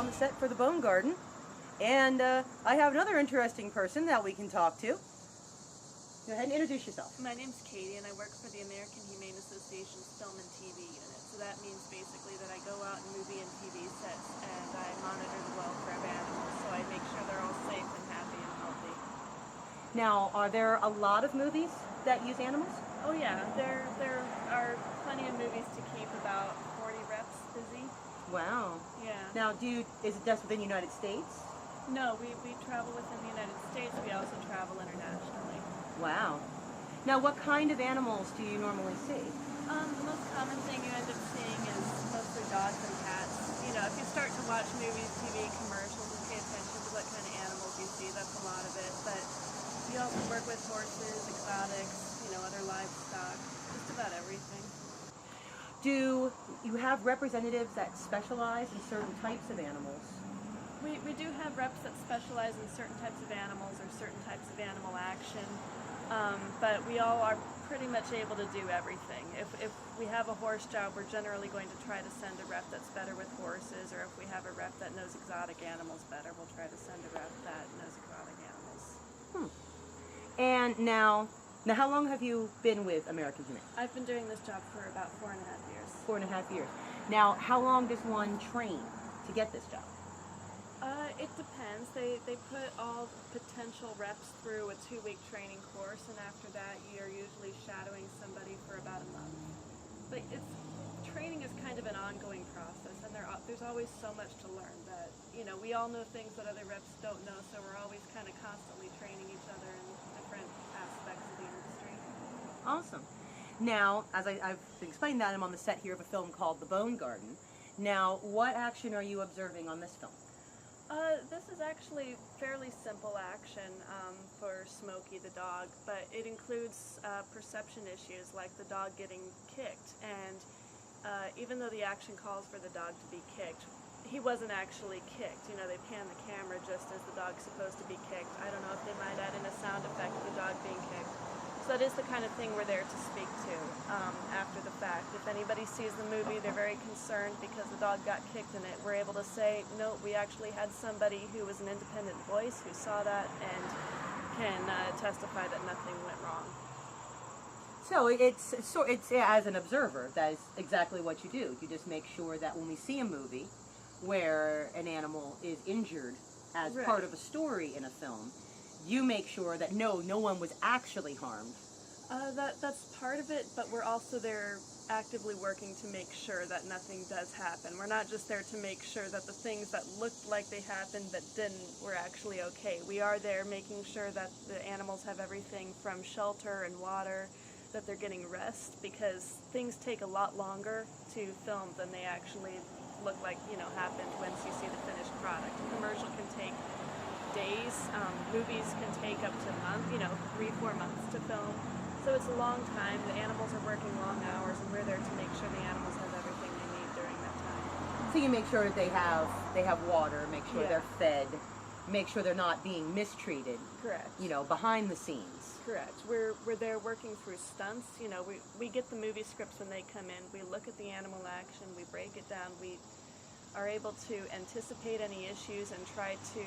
on the set for the Bone Garden, and I have another interesting person that we can talk to. Go ahead and introduce yourself. My name's Katie, and I work for the American Humane Association's Film and TV unit. So that means basically that I go out in movie and TV sets, and I monitor the welfare of animals, so I make sure they're all safe and happy and healthy. Now, are there a lot of movies that use animals? Oh yeah, there are plenty of movies to keep about 40 reps busy. Wow. Yeah. Now, is it just within the United States? No, we travel within the United States. We also travel internationally. Wow. Now, what kind of animals do you normally see? The most common thing you end up seeing is mostly dogs and cats. You know, if you start to watch movies, TV, commercials, and pay attention to what kind of animals you see, that's a lot of it. But we also work with horses, exotics, other livestock, just about everything. Do you have representatives that specialize in certain types of animals? We do have reps that specialize in certain types of animals or certain types of animal action, but we all are pretty much able to do everything. If we have a horse job, we're generally going to try to send a rep that's better with horses, or if we have a rep that knows exotic animals better, we'll try to send a rep that knows exotic animals. And now how long have you been with American Humane? I've been doing this job for about 4.5 years. 4.5 years. Now, how long does one train to get this job? It depends. They put all potential reps through a 2-week training course, and after that you're usually shadowing somebody for about a month. But training is kind of an ongoing process, and there's always so much to learn that, we all know things that other reps don't know, so we're always kind of constantly training each other in different aspects of the industry. Awesome. Now, as I've explained that, I'm on the set here of a film called The Bone Garden. Now, what action are you observing on this film? This is actually fairly simple action for Smokey the dog, but it includes perception issues like the dog getting kicked, and even though the action calls for the dog to be kicked, he wasn't actually kicked. They pan the camera just as the dog's supposed to be kicked. I don't know if they might add in a sound effect of the dog being kicked. So that is the kind of thing we're there to speak to after the fact. If anybody sees the movie, they're very concerned because the dog got kicked in it. We're able to say, no, we actually had somebody who was an independent voice who saw that and can testify that nothing went wrong. So it's as an observer, that is exactly what you do. You just make sure that when we see a movie where an animal is injured as part of a story in a film, you make sure that no one was actually harmed. That's part of it, but we're also there actively working to make sure that nothing does happen. We're not just there to make sure that the things that looked like they happened but didn't were actually okay. We are there making sure that the animals have everything from shelter and water, that they're getting rest, because things take a lot longer to film than they actually look like, happened once you see the finished product. A commercial can take days, movies can take up to a month, 3-4 months to film. So it's a long time. The animals are working long hours, and we're there to make sure the animals have everything they need during that time. So you make sure that they have water, make sure they're fed, make sure they're not being mistreated. Correct. Behind the scenes. Correct. We're there working through stunts. We get the movie scripts when they come in. We look at the animal action. We break it down. We are able to anticipate any issues and try to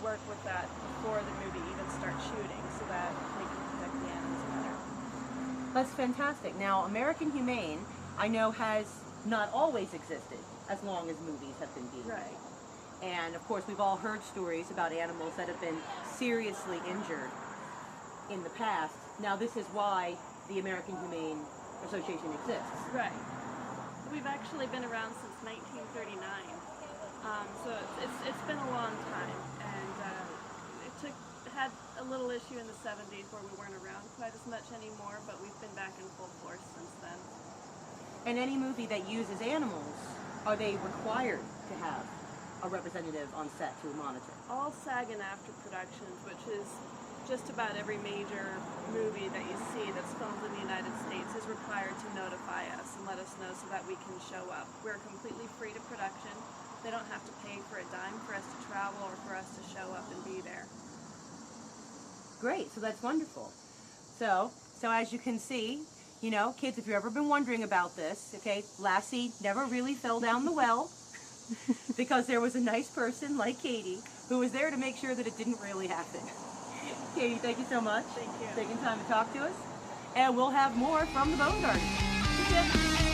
work with that before the movie even starts shooting, so that we can protect the animals better. That's fantastic. Now, American Humane, I know, has not always existed as long as movies have been being made. Right. And of course, we've all heard stories about animals that have been seriously injured in the past. Now, this is why the American Humane Association exists. Right. We've actually been around since 1939, so it's been a long time, and it had a little issue in the 70s where we weren't around quite as much anymore, but we've been back in full force since then. And any movie that uses animals, are they required to have a representative on set to monitor? All SAG and AFTRA productions, which is just about every major movie that you see that's filmed in the United States, is required to notify us and let us know so that we can show up. We're completely free to production. They don't have to pay for a dime for us to travel or for us to show up and be there. Great, so that's wonderful. So as you can see, kids, if you've ever been wondering about this, okay, Lassie never really fell down the well. because there was a nice person like Katie who was there to make sure that it didn't really happen. Katie, thank you so much. Thank you. Taking time to talk to us. And we'll have more from the Bone Garden.